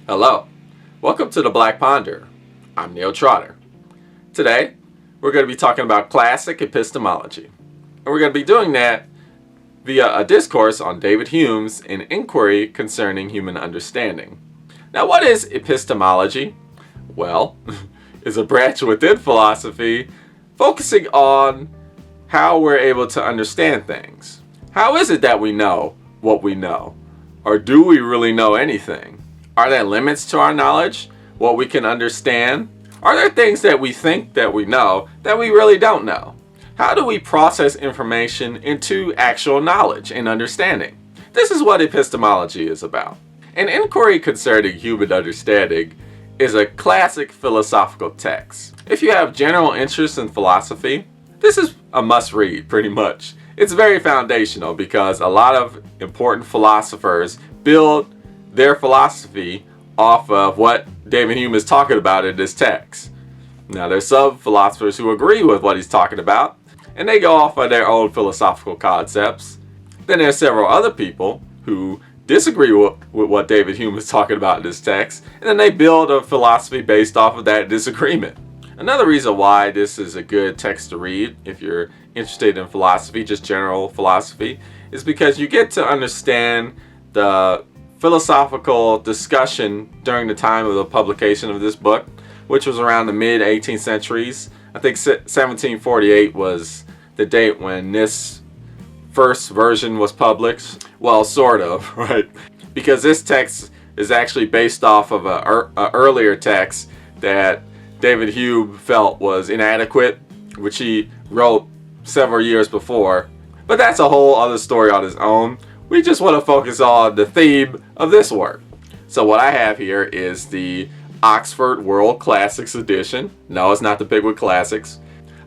Hello, welcome to the Black Ponder. I'm Neil Trotter. Today, we're going to be talking about classic epistemology. And we're going to be doing that via a discourse on David Hume's An Enquiry Concerning Human Understanding. Now, what is epistemology? Well, it's a branch within philosophy focusing on how we're able to understand things. How is it that we know what we know? Or do we really know anything? Are there limits to our knowledge? What we can understand? Are there things that we think that we know that we really don't know? How do we process information into actual knowledge and understanding? This is what epistemology is about. An Enquiry Concerning Human Understanding is a classic philosophical text. If you have general interest in philosophy, this is a must-read pretty much. It's very foundational because a lot of important philosophers build their philosophy off of what David Hume is talking about in this text. Now, there's some philosophers who agree with what he's talking about, and they go off of their own philosophical concepts. Then there's several other people who disagree with what David Hume is talking about in this text, and then they build a philosophy based off of that disagreement. Another reason why this is a good text to read, if you're interested in philosophy, just general philosophy, is because you get to understand the philosophical discussion during the time of the publication of this book, which was around the mid-18th centuries. I think 1748 was the date when this first version was published. Well, sort of, right? Because this text is actually based off of an earlier text that David Hume felt was inadequate, which he wrote several years before. But that's a whole other story on its own. We just want to focus on the theme of this work. So what I have here is the Oxford World Classics edition. No, it's not the Pickwick Classics.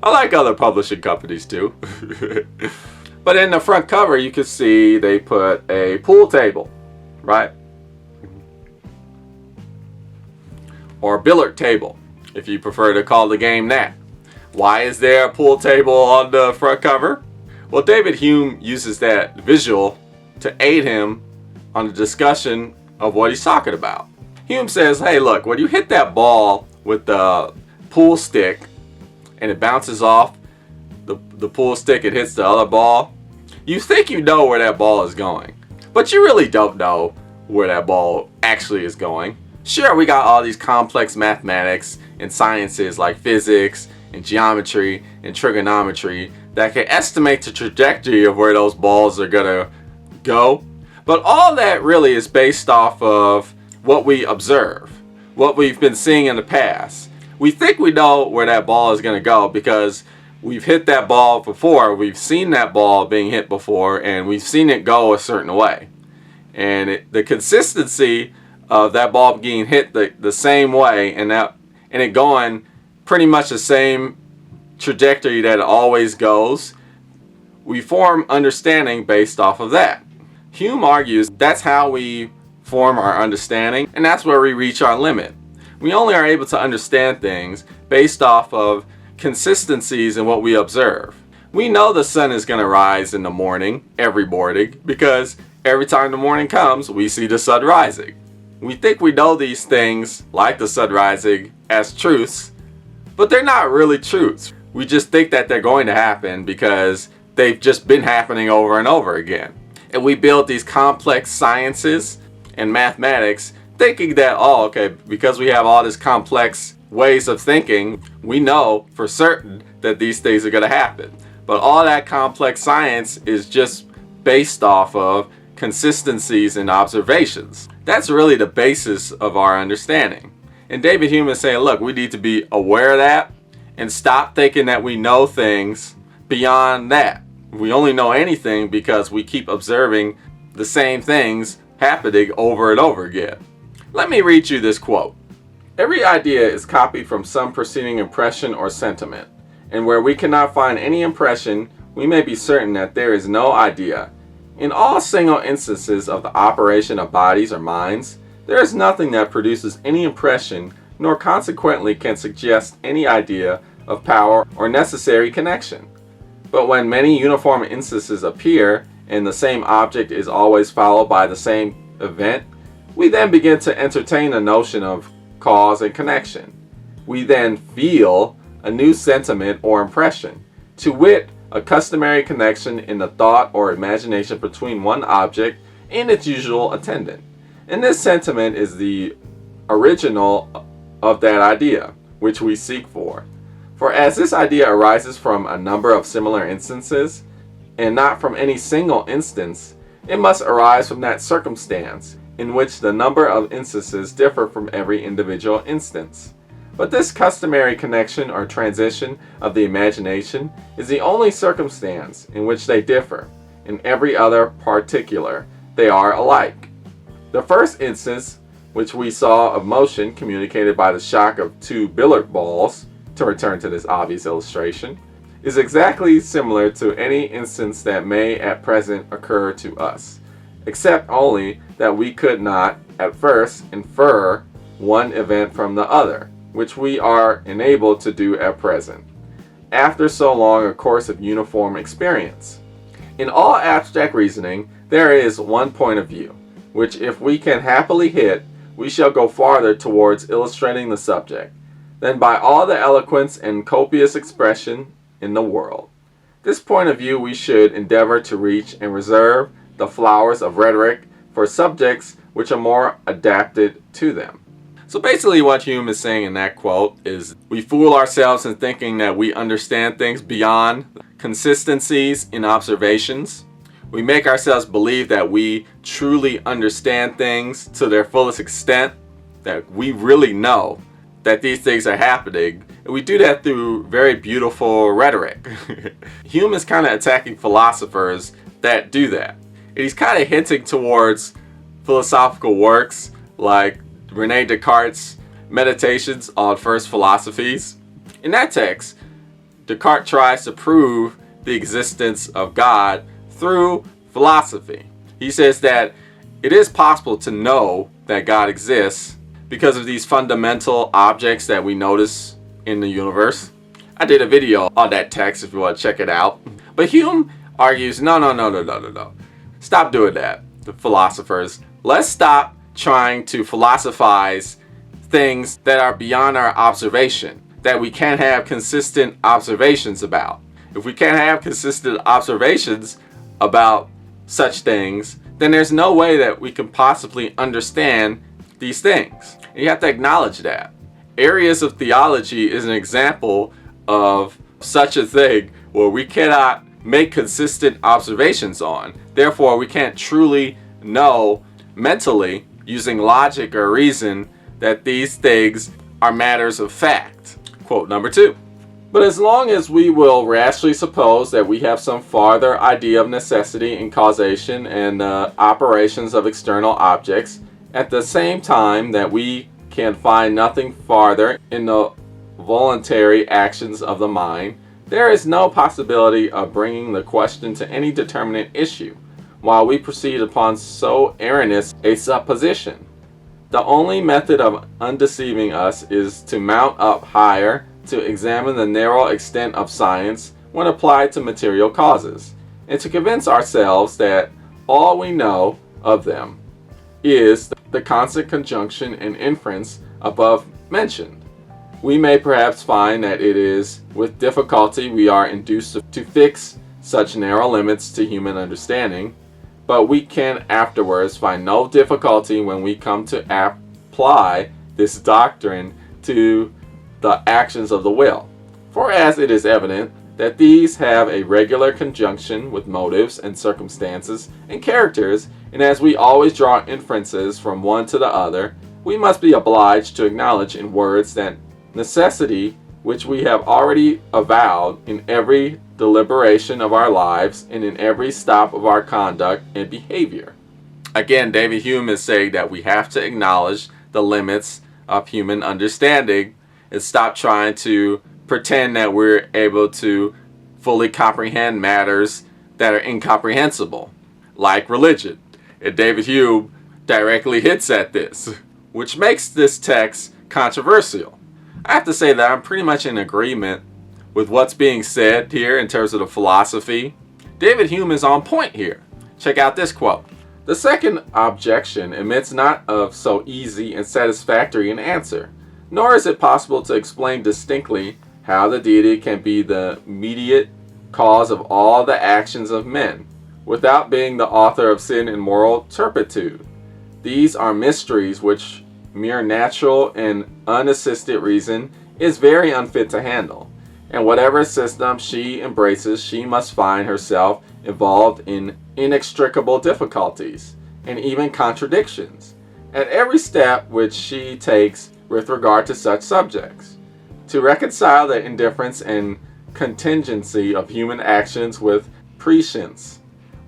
I like other publishing companies too. But in the front cover, you can see they put a pool table, right? Or billiard table, if you prefer to call the game that. Why is there a pool table on the front cover? Well, David Hume uses that visual to aid him on the discussion of what he's talking about. Hume says, hey, look, when you hit that ball with the pool stick and it bounces off the pool stick and hits the other ball, you think you know where that ball is going, but you really don't know where that ball actually is going. Sure, we got all these complex mathematics and sciences like physics and geometry and trigonometry that can estimate the trajectory of where those balls are gonna go, but all that really is based off of what we observe, what we've been seeing in the past. We think we know where that ball is going to go because we've hit that ball before, we've seen that ball being hit before, and we've seen it go a certain way. And the consistency of that ball being hit the same way and it going pretty much the same trajectory that it always goes, we form understanding based off of that. Hume argues that's how we form our understanding, and that's where we reach our limit. We only are able to understand things based off of consistencies in what we observe. We know the sun is going to rise in the morning, every morning, because every time the morning comes, we see the sun rising. We think we know these things, like the sun rising, as truths, but they're not really truths. We just think that they're going to happen because they've just been happening over and over again. And we build these complex sciences and mathematics thinking that, oh, okay, because we have all this complex ways of thinking, we know for certain that these things are going to happen. But all that complex science is just based off of consistencies and observations. That's really the basis of our understanding. And David Hume is saying, look, we need to be aware of that and stop thinking that we know things beyond that. We only know anything because we keep observing the same things happening over and over again. Let me read you this quote. Every idea is copied from some preceding impression or sentiment, and where we cannot find any impression, we may be certain that there is no idea. In all single instances of the operation of bodies or minds, there is nothing that produces any impression, nor consequently can suggest any idea of power or necessary connection. But when many uniform instances appear, and the same object is always followed by the same event, We then begin to entertain the notion of cause and connection. We then feel a new sentiment or impression, to wit, a customary connection in the thought or imagination between one object and its usual attendant. And this sentiment is the original of that idea, which we seek for. For as this idea arises from a number of similar instances, and not from any single instance, it must arise from that circumstance, in which the number of instances differ from every individual instance. But this customary connection or transition of the imagination is the only circumstance in which they differ. In every other particular, they are alike. The first instance, which we saw of motion communicated by the shock of two billiard balls, to return to this obvious illustration, is exactly similar to any instance that may at present occur to us, except only that we could not at first infer one event from the other, which we are enabled to do at present, after so long a course of uniform experience. In all abstract reasoning, there is one point of view, which if we can happily hit, we shall go farther towards illustrating the subject, than by all the eloquence and copious expression in the world. This point of view we should endeavor to reach and reserve the flowers of rhetoric for subjects which are more adapted to them. So basically what Hume is saying in that quote is we fool ourselves in thinking that we understand things beyond consistencies in observations. We make ourselves believe that we truly understand things to their fullest extent, that we really know that these things are happening. And we do that through very beautiful rhetoric. Hume is kind of attacking philosophers that do that. And he's kind of hinting towards philosophical works like Rene Descartes' Meditations on First Philosophies. In that text, Descartes tries to prove the existence of God through philosophy. He says that it is possible to know that God exists because of these fundamental objects that we notice in the universe. I did a video on that text if you want to check it out. But Hume argues, no. Stop doing that, the philosophers. Let's stop trying to philosophize things that are beyond our observation, that we can't have consistent observations about. If we can't have consistent observations about such things, then there's no way that we can possibly understand these things. And you have to acknowledge that. Areas of theology is an example of such a thing where we cannot make consistent observations on. Therefore, we can't truly know mentally, using logic or reason, that these things are matters of fact. Quote number 2. But as long as we will rashly suppose that we have some farther idea of necessity and causation and operations of external objects, at the same time that we can find nothing farther in the voluntary actions of the mind, there is no possibility of bringing the question to any determinate issue, while we proceed upon so erroneous a supposition. The only method of undeceiving us is to mount up higher, to examine the narrow extent of science when applied to material causes, and to convince ourselves that all we know of them is the constant conjunction and inference above mentioned. We may perhaps find that it is with difficulty we are induced to fix such narrow limits to human understanding, but we can afterwards find no difficulty when we come to apply this doctrine to the actions of the will. For as it is evident that these have a regular conjunction with motives and circumstances and characters, and as we always draw inferences from one to the other, we must be obliged to acknowledge in words that necessity which we have already avowed in every deliberation of our lives and in every stop of our conduct and behavior. Again, David Hume is saying that we have to acknowledge the limits of human understanding and stop trying to pretend that we're able to fully comprehend matters that are incomprehensible, like religion. And David Hume directly hits at this, which makes this text controversial. I have to say that I'm pretty much in agreement with what's being said here in terms of the philosophy. David Hume is on point here. Check out this quote. The second objection admits not of so easy and satisfactory an answer, nor is it possible to explain distinctly how the deity can be the mediate cause of all the actions of men, without being the author of sin and moral turpitude. These are mysteries which mere natural and unassisted reason is very unfit to handle, and whatever system she embraces, she must find herself involved in inextricable difficulties and even contradictions at every step which she takes with regard to such subjects. To reconcile the indifference and contingency of human actions with prescience,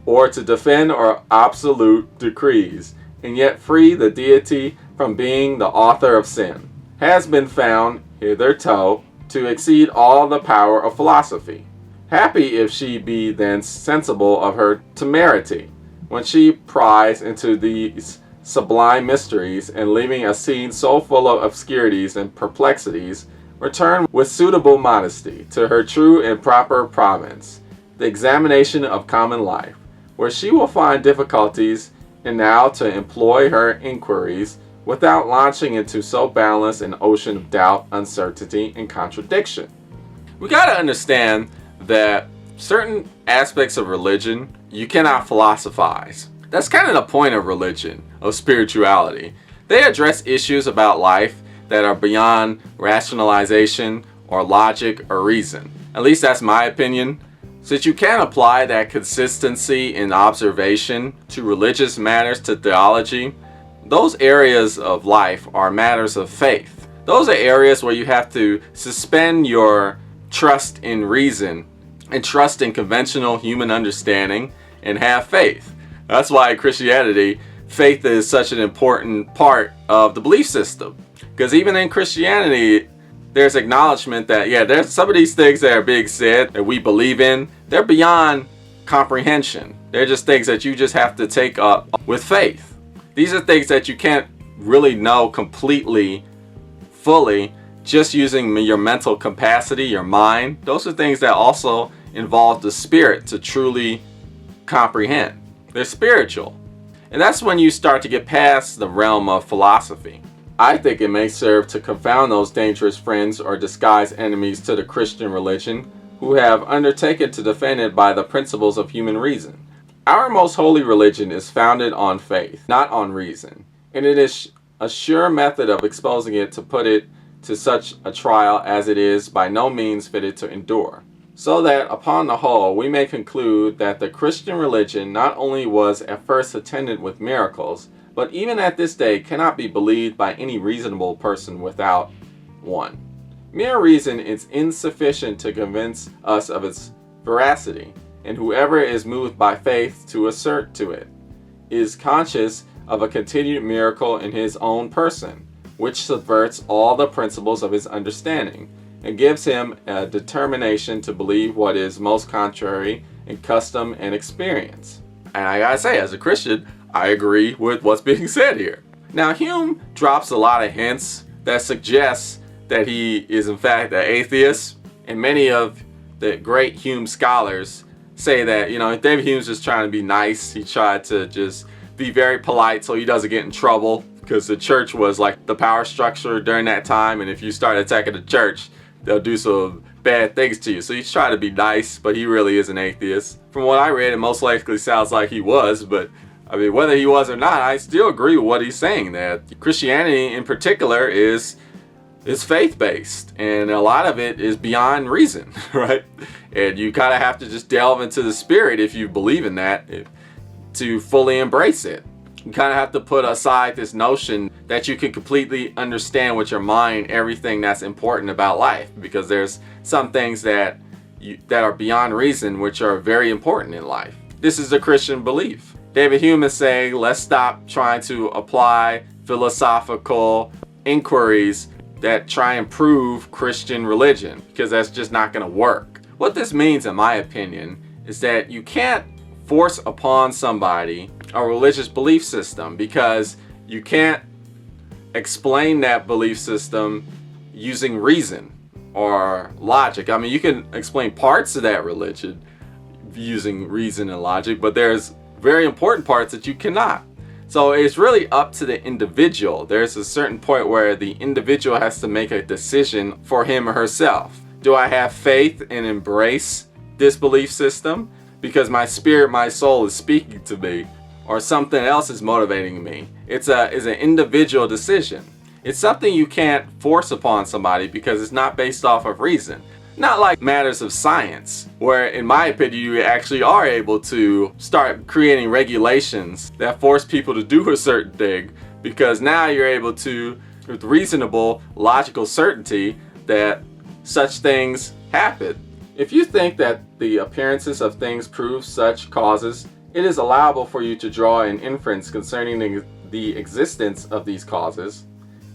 or to defend our absolute decrees, and yet free the deity from being the author of sin, has been found hitherto to exceed all the power of philosophy. Happy if she be then sensible of her temerity, when she pries into these sublime mysteries, and leaving a scene so full of obscurities and perplexities, return with suitable modesty to her true and proper province, the examination of common life, where she will find difficulties, and now to employ her inquiries without launching into so boundless an ocean of doubt, uncertainty, and contradiction. We gotta understand that certain aspects of religion you cannot philosophize. That's kind of the point of religion, of spirituality. They address issues about life that are beyond rationalization or logic or reason. At least that's my opinion. Since you can't apply that consistency in observation to religious matters, to theology, those areas of life are matters of faith. Those are areas where you have to suspend your trust in reason and trust in conventional human understanding and have faith. That's why in Christianity, faith is such an important part of the belief system. Because even in Christianity, there's acknowledgement that, there's some of these things that are being said that we believe in, they're beyond comprehension. They're just things that you just have to take up with faith. These are things that you can't really know completely, fully, just using your mental capacity, your mind. Those are things that also involve the spirit to truly comprehend. They're spiritual. And that's when you start to get past the realm of philosophy. I think it may serve to confound those dangerous friends or disguised enemies to the Christian religion who have undertaken to defend it by the principles of human reason. Our most holy religion is founded on faith, not on reason, and it is a sure method of exposing it to put it to such a trial as it is by no means fitted to endure. So that upon the whole we may conclude that the Christian religion not only was at first attended with miracles, but even at this day cannot be believed by any reasonable person without one. Mere reason is insufficient to convince us of its veracity, and whoever is moved by faith to assert to it is conscious of a continued miracle in his own person, which subverts all the principles of his understanding, and gives him a determination to believe what is most contrary in custom and experience. And I gotta say, as a Christian, I agree with what's being said here. Now, Hume drops a lot of hints that suggest that he is in fact an atheist, and many of the great Hume scholars say that, David Hume's just trying to be nice. He tried to just be very polite so he doesn't get in trouble, because the church was like the power structure during that time, and if you start attacking the church, they'll do some bad things to you. So he's trying to be nice, but he really is an atheist. From what I read, it most likely sounds like he was, but whether he was or not, I still agree with what he's saying, that Christianity in particular is faith-based, and a lot of it is beyond reason, right? And you kind of have to just delve into the spirit if you believe in that, to fully embrace it. You kind of have to put aside this notion that you can completely understand with your mind everything that's important about life, because there's some things that are beyond reason which are very important in life. This is a Christian belief. David Hume is saying, let's stop trying to apply philosophical inquiries that try and prove Christian religion, because that's just not going to work. What this means, in my opinion, is that you can't force upon somebody a religious belief system, because you can't explain that belief system using reason or logic. You can explain parts of that religion using reason and logic, but there's very important parts that you cannot. So it's really up to the individual. There's a certain point where the individual has to make a decision for him or herself. Do I have faith and embrace this belief system because my spirit, my soul is speaking to me, or something else is motivating me? It's an individual decision. It's something you can't force upon somebody because it's not based off of reason. Not like matters of science, where in my opinion you actually are able to start creating regulations that force people to do a certain thing, because now you're able to, with reasonable logical certainty, that such things happen. If you think that the appearances of things prove such causes, it is allowable for you to draw an inference concerning the existence of these causes.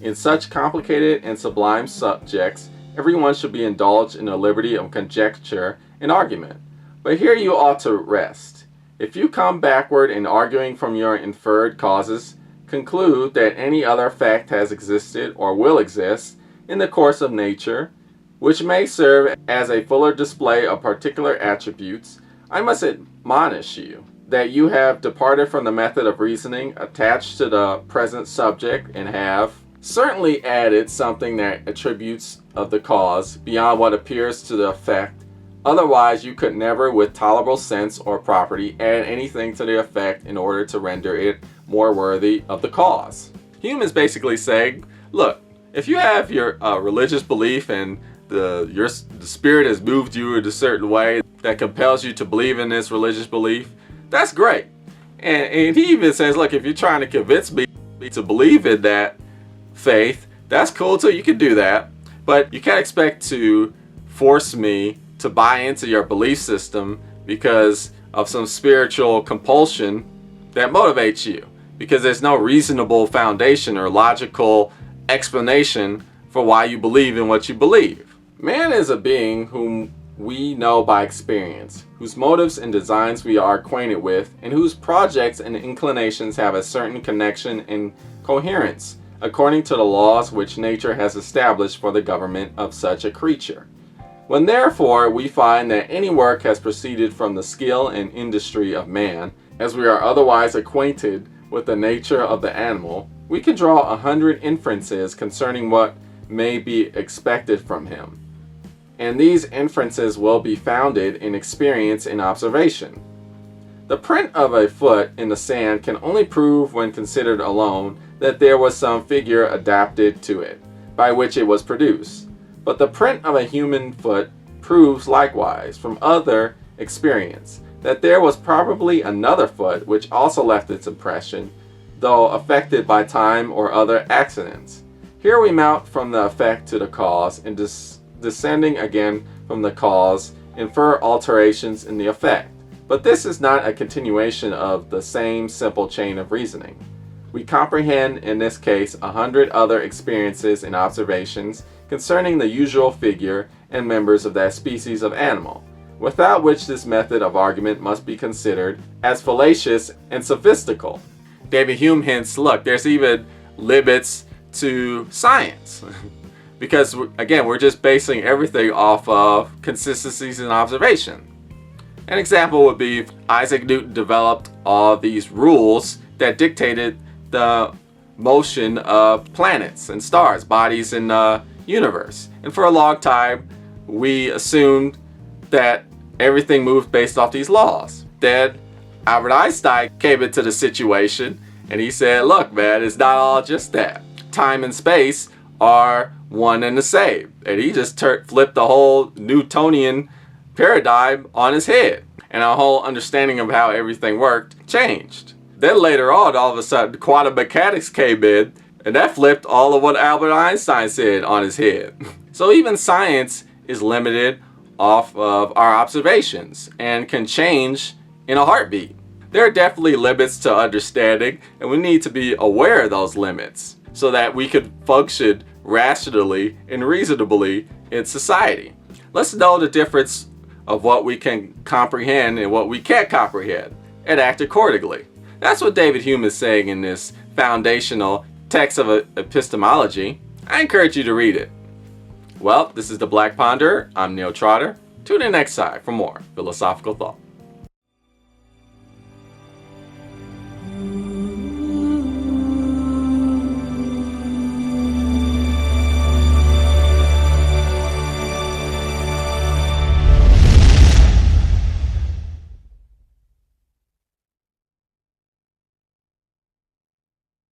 In such complicated and sublime subjects, everyone should be indulged in the liberty of conjecture and argument. But here you ought to rest. If you come backward in arguing from your inferred causes, conclude that any other fact has existed or will exist in the course of nature, which may serve as a fuller display of particular attributes, I must admonish you that you have departed from the method of reasoning attached to the present subject, and have certainly added something that attributes of the cause beyond what appears to the effect. Otherwise you could never with tolerable sense or property add anything to the effect in order to render it more worthy of the cause. Hume is basically saying, look, if you have your religious belief and the spirit has moved you in a certain way that compels you to believe in this religious belief, that's great. And he even says, look, if you're trying to convince me to believe in that faith, that's cool too, you can do that. But you can't expect to force me to buy into your belief system because of some spiritual compulsion that motivates you, because there's no reasonable foundation or logical explanation for why you believe in what you believe. Man is a being whom we know by experience, whose motives and designs we are acquainted with, and whose projects and inclinations have a certain connection and coherence, according to the laws which nature has established for the government of such a creature. When therefore we find that any work has proceeded from the skill and industry of man, as we are otherwise acquainted with the nature of the animal, we can draw 100 inferences concerning what may be expected from him. And these inferences will be founded in experience and observation. The print of a foot in the sand can only prove, when considered alone, that there was some figure adapted to it, by which it was produced. But the print of a human foot proves likewise, from other experience, that there was probably another foot which also left its impression, though affected by time or other accidents. Here we mount from the effect to the cause, and descending again from the cause, infer alterations in the effect. But this is not a continuation of the same simple chain of reasoning. We comprehend in this case 100 other experiences and observations concerning the usual figure and members of that species of animal, without which this method of argument must be considered as fallacious and sophistical. David Hume hints, look, there's even limits to science. Because, again, we're just basing everything off of consistencies and observation. An example would be Isaac Newton developed all these rules that dictated the motion of planets and stars, bodies in the universe. And for a long time, we assumed that everything moved based off these laws. Then Albert Einstein came into the situation and he said, look, man, it's not all just that. Time and space are one and the same. And he just flipped the whole Newtonian paradigm on his head. And our whole understanding of how everything worked changed. Then later on, all of a sudden, quantum mechanics came in, and that flipped all of what Albert Einstein said on his head. So even science is limited off of our observations and can change in a heartbeat. There are definitely limits to understanding, and we need to be aware of those limits so that we can function rationally and reasonably in society. Let's know the difference of what we can comprehend and what we can't comprehend, and act accordingly. That's what David Hume is saying in this foundational text of epistemology. I encourage you to read it. Well, this is The Black Ponder. I'm Neil Trotter. Tune in next time for more philosophical thought.